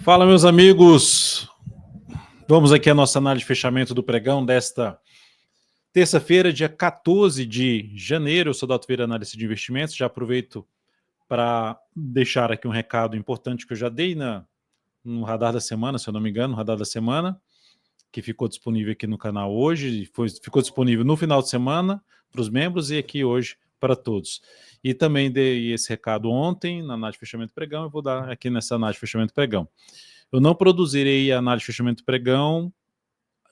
Fala, meus amigos. Vamos aqui à nossa análise de fechamento do pregão desta terça-feira, dia 14 de janeiro. Eu sou Dalto Vieira, analista de investimentos. Já aproveito para deixar aqui um recado importante que eu já dei no Radar da Semana, se eu não me engano, no Radar da Semana, que ficou disponível aqui no canal hoje, ficou disponível no final de semana para os membros e aqui hoje para todos. E também dei esse recado ontem na análise de fechamento do pregão, eu vou dar aqui nessa análise de fechamento do pregão. Eu não produzirei a análise de fechamento do pregão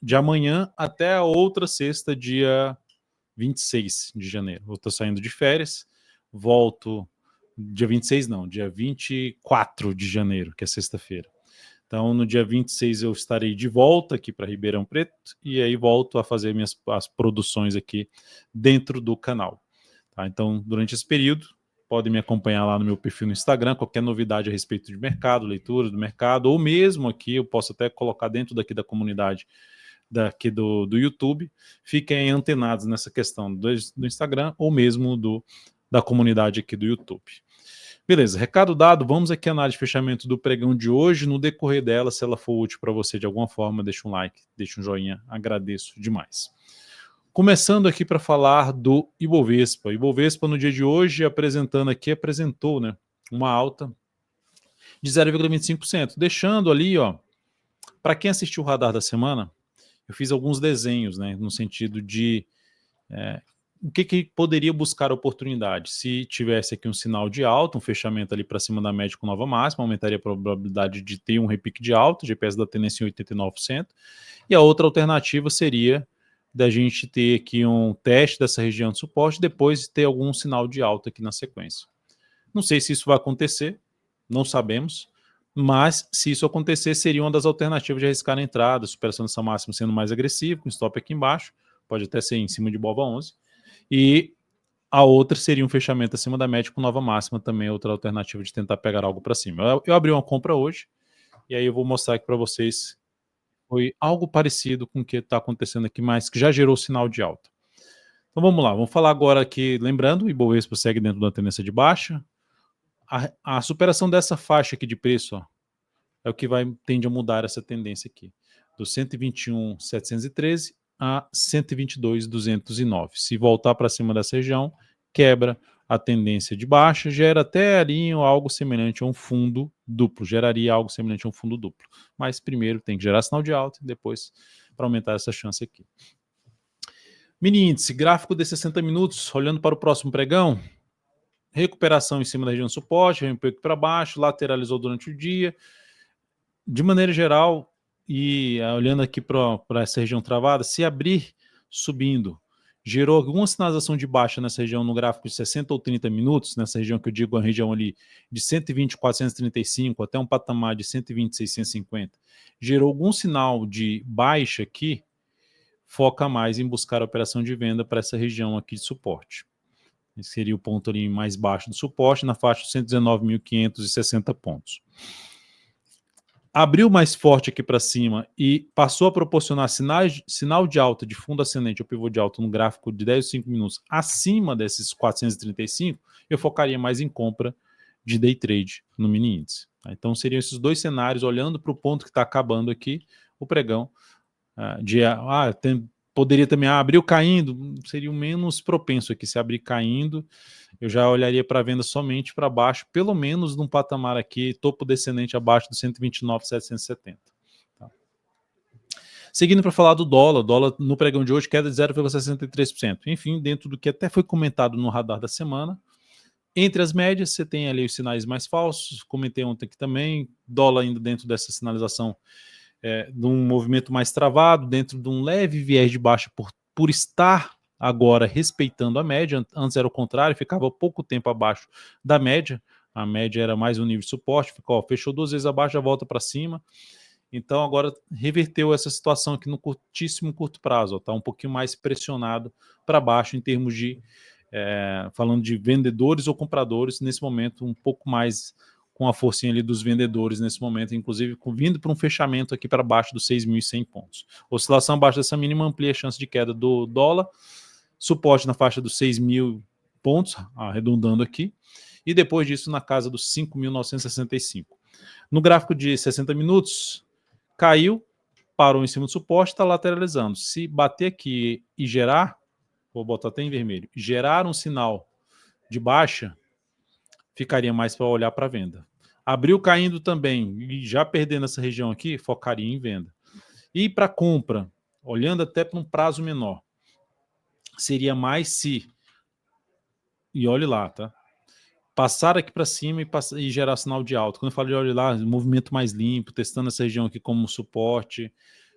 de amanhã até a outra sexta, dia 26 de janeiro. Eu estou saindo de férias, volto dia 26 não, dia 24 de janeiro, que é sexta-feira. Então, no dia 26 eu estarei de volta aqui para Ribeirão Preto e aí volto a fazer as produções aqui dentro do canal. Tá? Então, durante esse período, podem me acompanhar lá no meu perfil no Instagram, qualquer novidade a respeito de mercado, leitura do mercado, ou mesmo aqui, eu posso até colocar dentro daqui da comunidade daqui do YouTube, fiquem antenados nessa questão do Instagram ou mesmo da comunidade aqui do YouTube. Beleza, recado dado, vamos aqui à análise de fechamento do pregão de hoje. No decorrer dela, se ela for útil para você de alguma forma, deixa um like, deixa um joinha, agradeço demais. Começando aqui para falar do Ibovespa. Ibovespa no dia de hoje apresentou, né, uma alta de 0,25%, deixando ali, ó, para quem assistiu o Radar da Semana, eu fiz alguns desenhos, né, no sentido de o que poderia buscar oportunidade. Se tivesse aqui um sinal de alta, um fechamento ali para cima da média com nova máxima, aumentaria a probabilidade de ter um repique de alta, GPS da tendência em 89%, e a outra alternativa seria da gente ter aqui um teste dessa região de suporte, depois ter algum sinal de alta aqui na sequência. Não sei se isso vai acontecer, não sabemos, mas se isso acontecer, seria uma das alternativas de arriscar a entrada, superação dessa máxima sendo mais agressivo, com stop aqui embaixo, pode até ser em cima de Bova 11, e a outra seria um fechamento acima da média com nova máxima, também outra alternativa de tentar pegar algo para cima. Eu abri uma compra hoje, e aí eu vou mostrar aqui para vocês. Foi algo parecido com o que está acontecendo aqui, mas que já gerou sinal de alta. Então vamos lá, vamos falar agora aqui, lembrando, o Ibovespa segue dentro da tendência de baixa. A superação dessa faixa aqui de preço, ó, é o que tende a mudar essa tendência aqui, do 121.713 a 122.209. Se voltar para cima dessa região, quebra a tendência de baixa, gera até ali algo semelhante a um fundo duplo, geraria algo semelhante a um fundo duplo. Mas primeiro tem que gerar sinal de alta e depois para aumentar essa chance aqui. Mini índice, gráfico de 60 minutos, olhando para o próximo pregão, recuperação em cima da região de suporte, vem um pouco para baixo, lateralizou durante o dia. De maneira geral, e olhando aqui para essa região travada, se abrir subindo, gerou alguma sinalização de baixa nessa região no gráfico de 60 ou 30 minutos, nessa região que eu digo, a região ali de 120.435 até um patamar de 120.650, gerou algum sinal de baixa aqui, foca mais em buscar a operação de venda para essa região aqui de suporte. Esse seria o ponto ali mais baixo do suporte, na faixa de 119.560 pontos. Abriu mais forte aqui para cima e passou a proporcionar sinal de alta de fundo ascendente ou pivô de alta no gráfico de 10 ou 5 minutos acima desses 435, eu focaria mais em compra de day trade no mini índice. Então seriam esses dois cenários, olhando para o ponto que está acabando aqui, o pregão, poderia também abrir caindo, seria o menos propenso aqui. Se abrir caindo, eu já olharia para a venda somente para baixo, pelo menos num patamar aqui, topo descendente abaixo do 129.770. Tá. Seguindo para falar do dólar, no pregão de hoje queda de 0,63%. Enfim, dentro do que até foi comentado no radar da semana. Entre as médias, você tem ali os sinais mais falsos, comentei ontem aqui também, dólar ainda dentro dessa sinalização de um movimento mais travado, dentro de um leve viés de baixa por estar agora respeitando a média. Antes era o contrário, ficava pouco tempo abaixo da média, a média era mais um nível de suporte, fechou 2 vezes abaixo, já volta para cima. Então agora reverteu essa situação aqui no curto prazo, está um pouquinho mais pressionado para baixo em termos de, falando de vendedores ou compradores, nesse momento um pouco mais com a forcinha ali dos vendedores nesse momento, inclusive vindo para um fechamento aqui para baixo dos 6.100 pontos. Oscilação abaixo dessa mínima amplia a chance de queda do dólar, suporte na faixa dos 6.000 pontos, arredondando aqui, e depois disso na casa dos 5.965. No gráfico de 60 minutos, caiu, parou em cima do suporte, está lateralizando. Se bater aqui e gerar, vou botar até em vermelho, gerar um sinal de baixa, ficaria mais para olhar para venda. Abriu caindo também e já perdendo essa região aqui, focaria em venda. E para compra, olhando até para um prazo menor, seria mais se, e olhe lá, tá? Passar aqui para cima e gerar sinal de alta. Quando eu falo de olhe lá, movimento mais limpo, testando essa região aqui como suporte,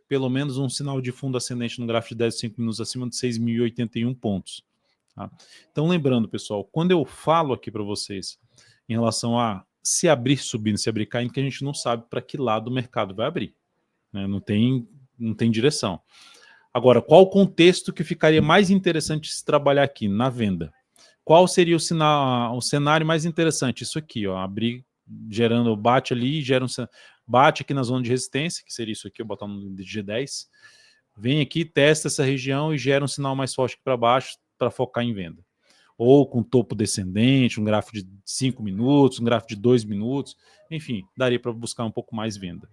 pelo menos um sinal de fundo ascendente no gráfico de 10 e 5 minutos acima de 6.081 pontos. Tá? Então, lembrando, pessoal, quando eu falo aqui para vocês em relação a se abrir subindo, se abrir caindo, que a gente não sabe para que lado o mercado vai abrir. Né? Não tem direção. Agora, qual o contexto que ficaria mais interessante se trabalhar aqui? Na venda. Qual seria o cenário mais interessante? Isso aqui, ó, abrir, gerando, bate ali, gera bate aqui na zona de resistência, que seria isso aqui, eu botar no G10, vem aqui, testa essa região e gera um sinal mais forte aqui para baixo para focar em venda. Ou com topo descendente, um gráfico de 5 minutos, um gráfico de 2 minutos, enfim, daria para buscar um pouco mais venda.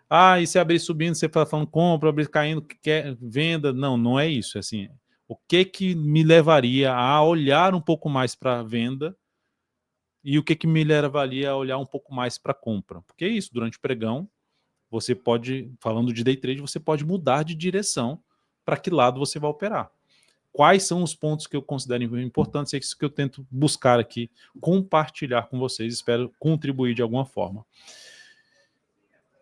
Ah, e se abrir subindo, você está falando compra, abrir caindo, quer venda. Não, não é isso. É assim, o que me levaria a olhar um pouco mais para a venda e o que me levaria a olhar um pouco mais para a compra? Porque é isso, durante o pregão, você pode, falando de day trade, você pode mudar de direção para que lado você vai operar. Quais são os pontos que eu considero importantes? É isso que eu tento buscar aqui, compartilhar com vocês, espero contribuir de alguma forma.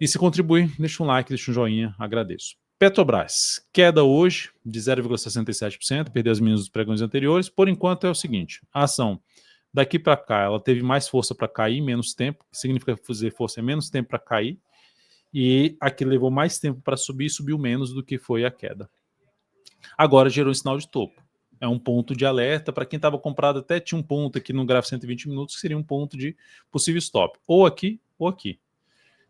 E se contribuir, deixa um like, deixa um joinha, agradeço. Petrobras, queda hoje de 0,67%, perdeu as mínimas dos pregões anteriores. Por enquanto é o seguinte, a ação daqui para cá, ela teve mais força para cair, menos tempo, que significa fazer força é menos tempo para cair, e aqui levou mais tempo para subir, subiu menos do que foi a queda. Agora gerou um sinal de topo. É um ponto de alerta para quem estava comprado, até tinha um ponto aqui no gráfico 120 minutos, que seria um ponto de possível stop, ou aqui ou aqui.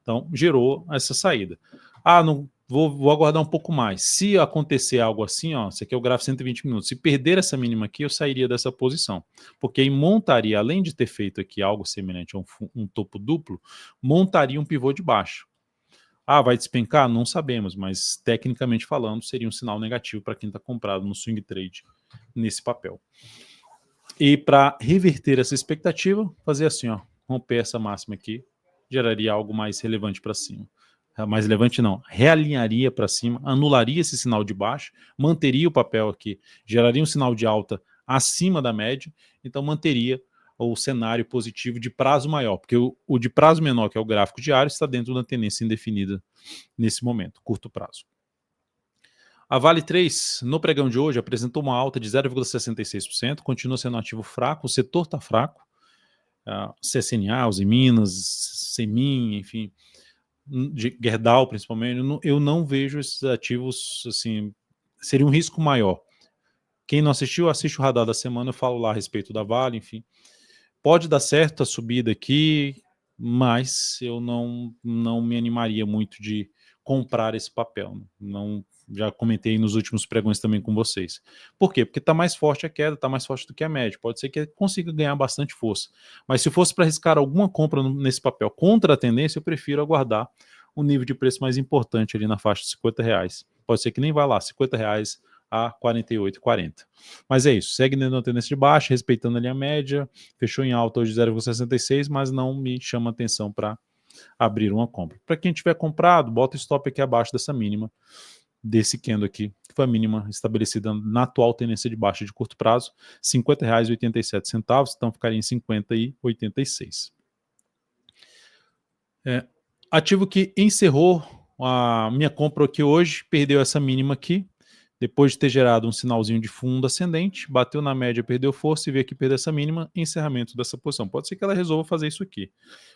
Então, gerou essa saída. Ah, não vou aguardar um pouco mais. Se acontecer algo assim, ó, esse aqui é o gráfico 120 minutos, se perder essa mínima aqui, eu sairia dessa posição. Porque aí montaria, além de ter feito aqui algo semelhante a um topo duplo, montaria um pivô de baixo. Ah, vai despencar? Não sabemos, mas tecnicamente falando, seria um sinal negativo para quem está comprado no swing trade nesse papel. E para reverter essa expectativa, fazer assim, ó, romper essa máxima aqui, geraria algo mais relevante para cima. Mais relevante não, realinharia para cima, anularia esse sinal de baixo, manteria o papel aqui, geraria um sinal de alta acima da média, então manteria o cenário positivo de prazo maior, porque o de prazo menor, que é o gráfico diário, está dentro da tendência indefinida nesse momento, curto prazo. A Vale 3, no pregão de hoje, apresentou uma alta de 0,66%, continua sendo um ativo fraco, o setor está fraco, CSNA, Usiminas, Semin, enfim, de Gerdau principalmente, eu não vejo esses ativos, assim, seria um risco maior. Quem não assistiu, assiste o radar da semana, eu falo lá a respeito da Vale, enfim. Pode dar certo a subida aqui, mas eu não me animaria muito de comprar esse papel. Não, já comentei nos últimos pregões também com vocês. Por quê? Porque está mais forte a queda, está mais forte do que a média. Pode ser que consiga ganhar bastante força. Mas se fosse para arriscar alguma compra nesse papel contra a tendência, eu prefiro aguardar um nível de preço mais importante ali na faixa de R$50. Pode ser que nem vá lá, R$50 a 48,40. Mas é isso, segue dentro da tendência de baixa, respeitando ali a média, fechou em alta hoje de 0,66, mas não me chama atenção para abrir uma compra. Para quem tiver comprado, bota stop aqui abaixo dessa mínima, desse candle aqui, que foi a mínima estabelecida na atual tendência de baixa de curto prazo, R$50,87, então ficaria em 50,86. Ativo que encerrou a minha compra aqui hoje, perdeu essa mínima aqui, depois de ter gerado um sinalzinho de fundo ascendente, bateu na média, perdeu força e veio aqui perder essa mínima, encerramento dessa posição. Pode ser que ela resolva fazer isso aqui.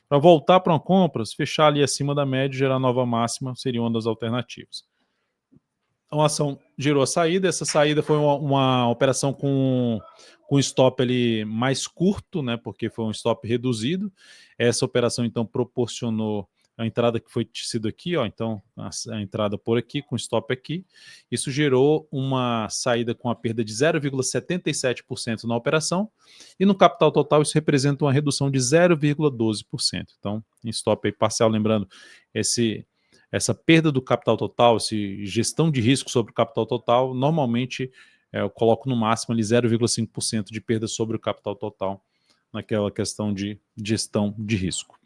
Para voltar para uma compra, se fechar ali acima da média, gerar nova máxima, seria uma das alternativas. Então a ação gerou a saída, essa saída foi uma operação com stop ali mais curto, né, porque foi um stop reduzido. Essa operação então proporcionou a entrada que foi sido aqui, ó, então a entrada por aqui, com stop aqui, isso gerou uma saída com a perda de 0,77% na operação, e no capital total isso representa uma redução de 0,12%. Então, em stop aí parcial, lembrando, essa perda do capital total, essa gestão de risco sobre o capital total, normalmente eu coloco no máximo ali 0,5% de perda sobre o capital total, naquela questão de gestão de risco.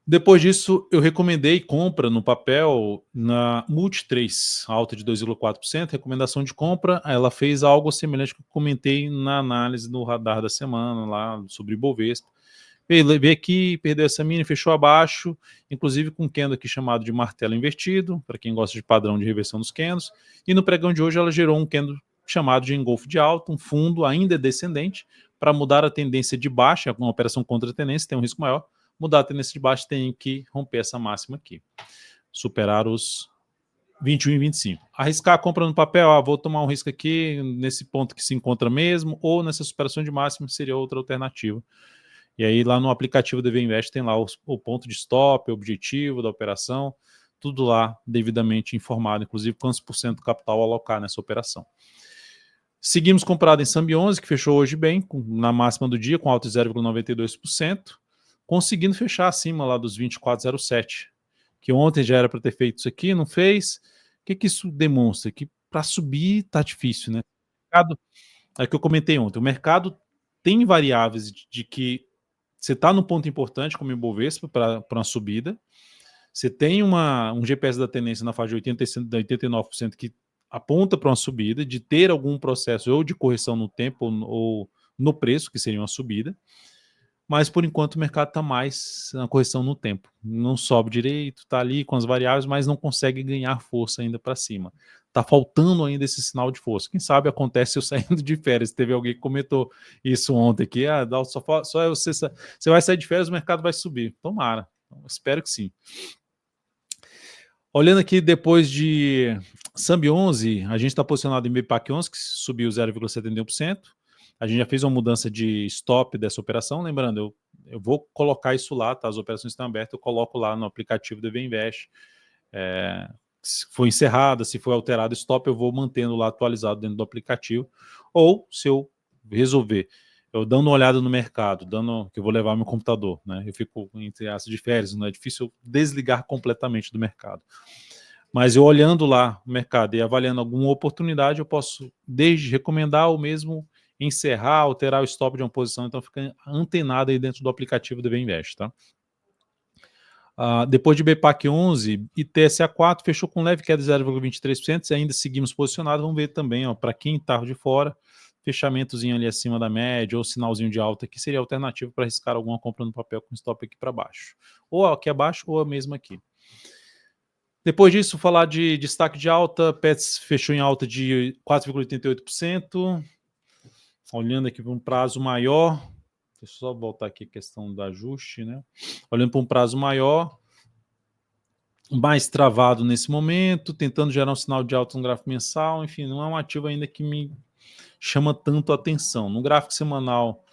Depois disso, eu recomendei compra no papel na Multi3, alta de 2,4%, recomendação de compra. Ela fez algo semelhante que eu comentei na análise do radar da semana, lá sobre Ibovespa. Veio aqui, perdeu essa mini, fechou abaixo, inclusive com um candle aqui chamado de martelo invertido, para quem gosta de padrão de reversão dos candles. E no pregão de hoje ela gerou um candle chamado de engolfo de alta, um fundo ainda descendente, para mudar a tendência de baixa, uma operação contra a tendência, tem um risco maior. Mudar a tendência de baixa tem que romper essa máxima aqui, superar os 21 e 25. Arriscar a compra no papel, vou tomar um risco aqui nesse ponto que se encontra mesmo, ou nessa superação de máxima seria outra alternativa. E aí lá no aplicativo DV Invest tem lá o ponto de stop, o objetivo da operação, tudo lá devidamente informado, inclusive quantos por cento do capital alocar nessa operação. Seguimos comprado em Sambi11, que fechou hoje bem, na máxima do dia, com alta de 0,92%. Conseguindo fechar acima lá dos 24,07, que ontem já era para ter feito isso aqui, não fez. O que isso demonstra? Que para subir tá difícil, né? É que eu comentei ontem, o mercado tem variáveis de que você está no ponto importante como Ibovespa para uma subida, você tem um GPS da tendência na faixa de 89% que aponta para uma subida, de ter algum processo ou de correção no tempo ou no preço, que seria uma subida, mas por enquanto o mercado está mais na correção no tempo. Não sobe direito, está ali com as variáveis, mas não consegue ganhar força ainda para cima. Está faltando ainda esse sinal de força. Quem sabe acontece eu saindo de férias. Teve alguém que comentou isso ontem, que só você vai sair de férias, o mercado vai subir. Tomara, espero que sim. Olhando aqui depois de Sambi11, a gente está posicionado em BPAC11, que subiu 0,71%. A gente já fez uma mudança de stop dessa operação, lembrando, eu vou colocar isso lá, tá? As operações estão abertas, eu coloco lá no aplicativo do DV Invest. Se foi encerrada, se foi alterado o stop, eu vou mantendo lá atualizado dentro do aplicativo. Ou, se eu resolver, eu dando uma olhada no mercado, que eu vou levar meu computador, né? Eu fico entre aspas de férias, não é difícil desligar completamente do mercado. Mas eu olhando lá o mercado e avaliando alguma oportunidade, eu posso desde recomendar ou mesmo encerrar, alterar o stop de uma posição, então fica antenado aí dentro do aplicativo do DV Invest, tá? Depois de BPAC11 e TSA4 fechou com leve queda de 0,23%, e ainda seguimos posicionados. Vamos ver também, para quem está de fora, fechamentozinho ali acima da média ou sinalzinho de alta que seria alternativo para arriscar alguma compra no papel com stop aqui para baixo, ou aqui abaixo ou a mesma aqui. Depois disso, falar de destaque de alta, Pets fechou em alta de 4,88%, olhando aqui para um prazo maior. Deixa eu só voltar aqui a questão do ajuste, né? Olhando para um prazo maior, mais travado nesse momento, tentando gerar um sinal de alta no gráfico mensal, enfim, não é um ativo ainda que me chama tanto a atenção. No gráfico semanal,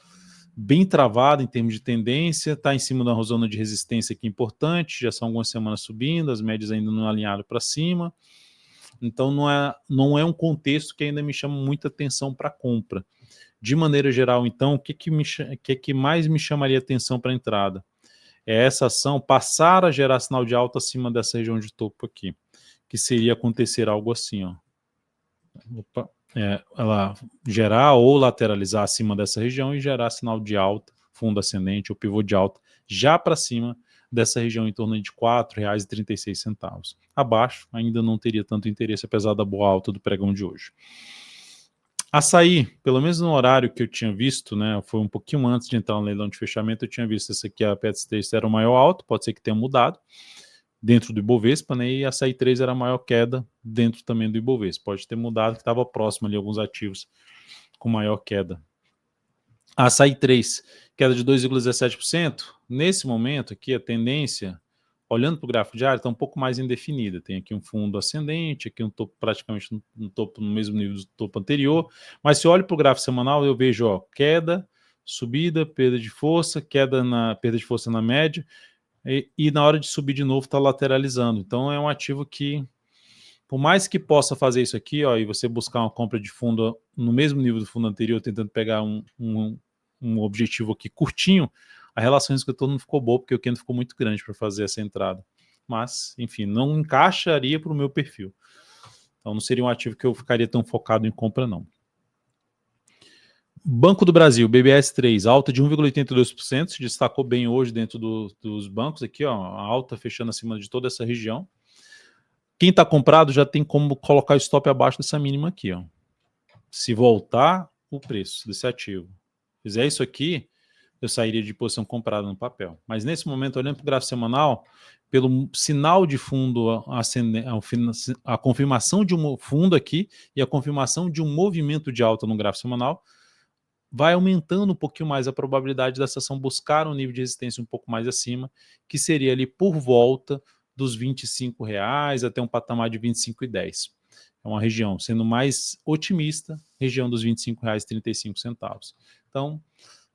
bem travado em termos de tendência, está em cima da zona de resistência aqui importante, já são algumas semanas subindo, as médias ainda não alinharam para cima, então não é um contexto que ainda me chama muita atenção para compra. De maneira geral, então, o que mais me chamaria atenção para a entrada? É essa ação passar a gerar sinal de alta acima dessa região de topo aqui, que seria acontecer algo assim, ó. Ela gerar ou lateralizar acima dessa região e gerar sinal de alta, fundo ascendente ou pivô de alta, já para cima dessa região em torno de R$ 4,36. Abaixo ainda não teria tanto interesse, apesar da boa alta do pregão de hoje. Açaí, pelo menos no horário que eu tinha visto, né, foi um pouquinho antes de entrar no leilão de fechamento, eu tinha visto essa aqui, a Pets 3 era o maior alto, pode ser que tenha mudado, dentro do Ibovespa, né, e a Açaí 3 era a maior queda dentro também do Ibovespa, pode ter mudado, que estava próximo ali, alguns ativos com maior queda. A Açaí 3, queda de 2,17%, nesse momento aqui a tendência, olhando para o gráfico diário, está um pouco mais indefinida. Tem aqui um fundo ascendente, aqui um topo praticamente um topo no mesmo nível do topo anterior. Mas se eu olho para o gráfico semanal, eu vejo queda, subida, perda de força, perda de força na média, e na hora de subir de novo está lateralizando. Então é um ativo que, por mais que possa fazer isso aqui, ó, e você buscar uma compra de fundo no mesmo nível do fundo anterior, tentando pegar um objetivo aqui curtinho, a relação risco-retorno não ficou boa, porque o candle ficou muito grande para fazer essa entrada. Mas, enfim, não encaixaria para o meu perfil. Então não seria um ativo que eu ficaria tão focado em compra, não. Banco do Brasil, BBS3, alta de 1,82%, se destacou bem hoje dentro dos bancos aqui, ó, a alta fechando acima de toda essa região. Quem está comprado já tem como colocar o stop abaixo dessa mínima aqui, ó. Se voltar o preço desse ativo, fizer isso aqui, eu sairia de posição comprada no papel. Mas nesse momento, olhando para o gráfico semanal, pelo sinal de fundo ascendente, a confirmação de um fundo aqui e a confirmação de um movimento de alta no gráfico semanal, vai aumentando um pouquinho mais a probabilidade dessa ação buscar um nível de resistência um pouco mais acima, que seria ali por volta dos R$25 até um patamar de R$25,10. É uma região, sendo mais otimista, região dos R$25,35. Então,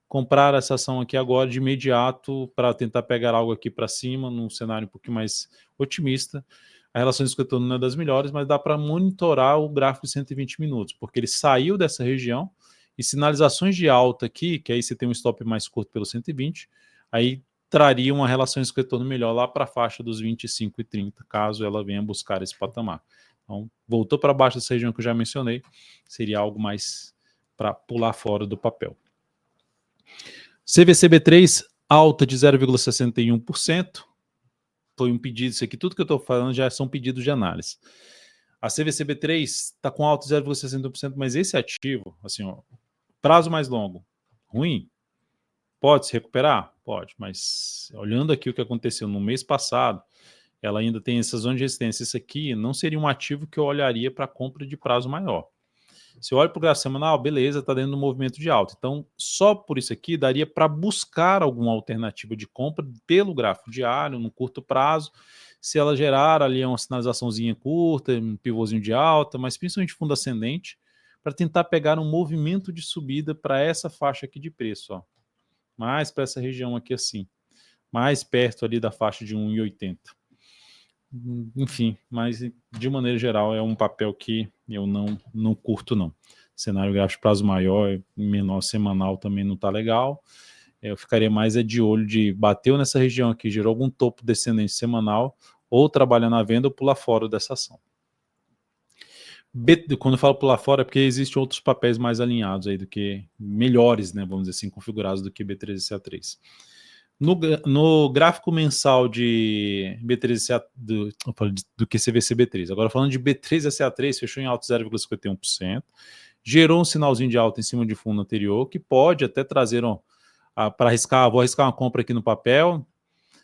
comprar essa ação aqui agora de imediato para tentar pegar algo aqui para cima, num cenário um pouquinho mais otimista. A relação de risco-retorno não é das melhores, mas dá para monitorar o gráfico de 120 minutos, porque ele saiu dessa região e sinalizações de alta aqui, que aí você tem um stop mais curto pelo 120, aí traria uma relação de risco-retorno melhor lá para a faixa dos 25 e 30, caso ela venha buscar esse patamar. Então, voltou para baixo dessa região que eu já mencionei, seria algo mais para pular fora do papel. CVCB3, alta de 0,61%. Foi um pedido, isso aqui, tudo que eu estou falando já são pedidos de análise. A CVCB3 está com alta de 0,61%, mas esse ativo, assim, ó, prazo mais longo, ruim? Pode se recuperar? Pode, mas olhando aqui o que aconteceu no mês passado, ela ainda tem essa zona de resistência. Isso aqui não seria um ativo que eu olharia para compra de prazo maior. Se eu olho para o gráfico semanal, beleza, está dentro do movimento de alta. Então, só por isso aqui, daria para buscar alguma alternativa de compra pelo gráfico diário, no curto prazo, se ela gerar ali uma sinalizaçãozinha curta, um pivôzinho de alta, mas principalmente fundo ascendente, para tentar pegar um movimento de subida para essa faixa aqui de preço, ó. Mais para essa região aqui assim, mais perto ali da faixa de 1,80. Enfim, mas de maneira geral é um papel que eu não curto não. Cenário gráfico de prazo maior, menor semanal também não está legal. Eu ficaria mais de olho de bateu nessa região aqui, gerou algum topo descendente semanal, ou trabalhar na venda ou pular fora dessa ação. Quando eu falo pular fora é porque existem outros papéis mais alinhados aí do que, melhores, né, vamos dizer assim, configurados do que B3 e CA3. No gráfico mensal de B3 do que CVCB3, agora falando de B3 e CA3, fechou em alto 0,51%, gerou um sinalzinho de alta em cima de fundo anterior, que pode até trazer para arriscar, vou arriscar uma compra aqui no papel,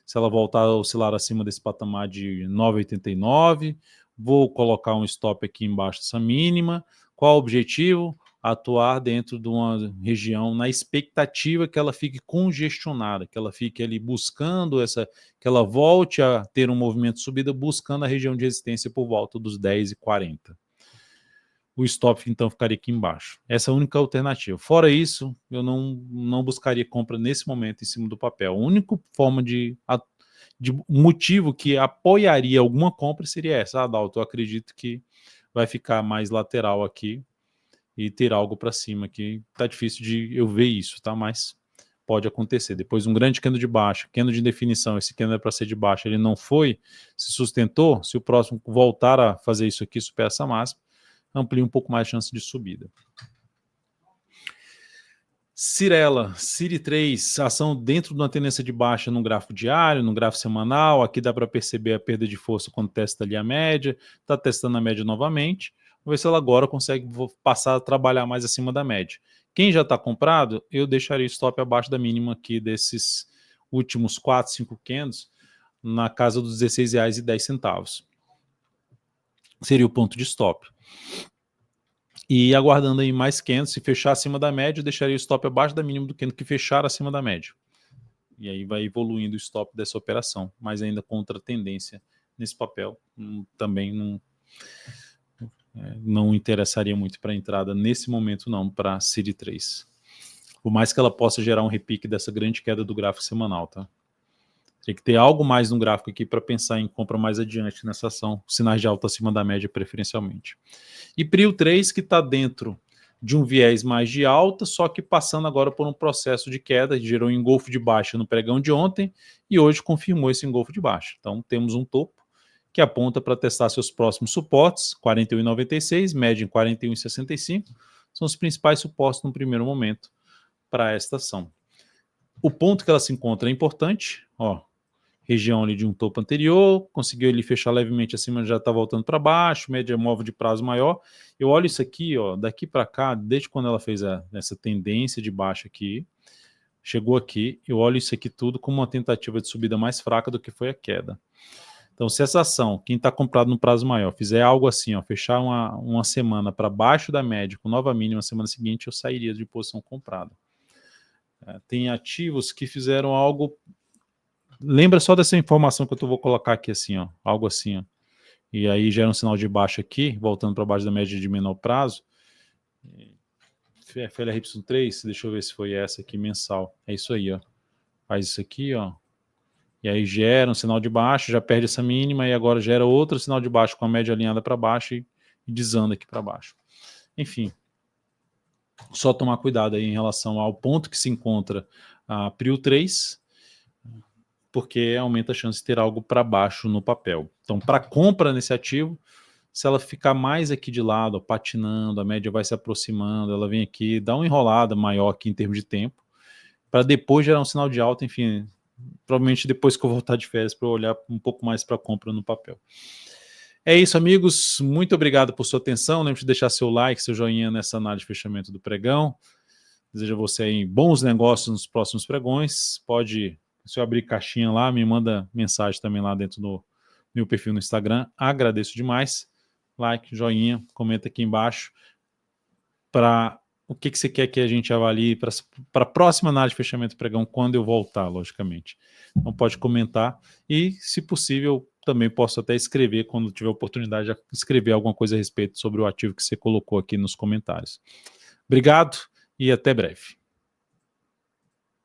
se ela voltar a oscilar acima desse patamar de 9,89, vou colocar um stop aqui embaixo dessa mínima. Qual o objetivo? Atuar dentro de uma região na expectativa que ela fique congestionada, que ela fique ali buscando que ela volte a ter um movimento de subida, buscando a região de resistência por volta dos 10,40. O stop então ficaria aqui embaixo. Essa é a única alternativa. Fora isso, eu não buscaria compra nesse momento em cima do papel. A única forma de motivo que apoiaria alguma compra seria essa. Adalto, eu acredito que vai ficar mais lateral aqui e ter algo para cima aqui. Tá difícil de eu ver isso, tá? Mas pode acontecer. Depois um grande candle de baixa, candle de definição, esse candle é para ser de baixa, ele não foi, se sustentou, se o próximo voltar a fazer isso aqui, superar essa máxima, amplia um pouco mais a chance de subida. Cirela, CIRI3, ação dentro de uma tendência de baixa no gráfico diário, no gráfico semanal. Aqui dá para perceber a perda de força quando testa ali a média, está testando a média novamente. Vamos ver se ela agora consegue passar a trabalhar mais acima da média. Quem já está comprado, eu deixaria stop abaixo da mínima aqui desses últimos 4, 5 candles, na casa dos R$16,10. Seria o ponto de stop. E aguardando aí mais candles, se fechar acima da média, eu deixaria o stop abaixo da mínima do candle que fechar acima da média. E aí vai evoluindo o stop dessa operação, mas ainda contra a tendência nesse papel. Também não interessaria muito para a entrada nesse momento não, para a CIRI3. Por mais que ela possa gerar um repique dessa grande queda do gráfico semanal, tá? Tem que ter algo mais no gráfico aqui para pensar em compra mais adiante nessa ação, sinais de alta acima da média preferencialmente. E Prio 3 que está dentro de um viés mais de alta, só que passando agora por um processo de queda, que gerou um engolfo de baixa no pregão de ontem e hoje confirmou esse engolfo de baixa. Então temos um topo que aponta para testar seus próximos suportes, 41,96, média em 41,65, são os principais suportes no primeiro momento para esta ação. O ponto que ela se encontra é importante, ó, região ali de um topo anterior, conseguiu ele fechar levemente acima, já está voltando para baixo, média móvel de prazo maior. Eu olho isso aqui, ó, daqui para cá, desde quando ela fez essa tendência de baixa aqui, chegou aqui, eu olho isso aqui tudo como uma tentativa de subida mais fraca do que foi a queda. Então, se essa ação, quem está comprado no prazo maior, fizer algo assim, ó, fechar uma semana para baixo da média, com nova mínima na semana seguinte, eu sairia de posição comprada. Tem ativos que fizeram algo. Lembra só dessa informação que eu vou colocar aqui assim, ó, algo assim, ó. E aí gera um sinal de baixa aqui, voltando para baixo da média de menor prazo. FLRY3, deixa eu ver se foi essa aqui mensal. É isso aí, ó. Faz isso aqui, ó. E aí gera um sinal de baixo, já perde essa mínima e agora gera outro sinal de baixo com a média alinhada para baixo e desanda aqui para baixo. Enfim, só tomar cuidado aí em relação ao ponto que se encontra a Prio 3, porque aumenta a chance de ter algo para baixo no papel. Então, para compra nesse ativo, se ela ficar mais aqui de lado, ó, patinando, a média vai se aproximando, ela vem aqui, dá uma enrolada maior aqui em termos de tempo, para depois gerar um sinal de alta, enfim, provavelmente depois que eu voltar de férias para eu olhar um pouco mais para compra no papel. É isso, amigos. Muito obrigado por sua atenção. Lembre-se de deixar seu like, seu joinha nessa análise de fechamento do pregão. Desejo a você aí bons negócios nos próximos pregões. Pode, se eu abrir caixinha lá, me manda mensagem também lá dentro do meu perfil no Instagram. Agradeço demais. Like, joinha, comenta aqui embaixo para o que você quer que a gente avalie para a próxima análise de fechamento do pregão, quando eu voltar, logicamente. Então pode comentar e, se possível, também posso até escrever, quando tiver oportunidade, de escrever alguma coisa a respeito sobre o ativo que você colocou aqui nos comentários. Obrigado e até breve.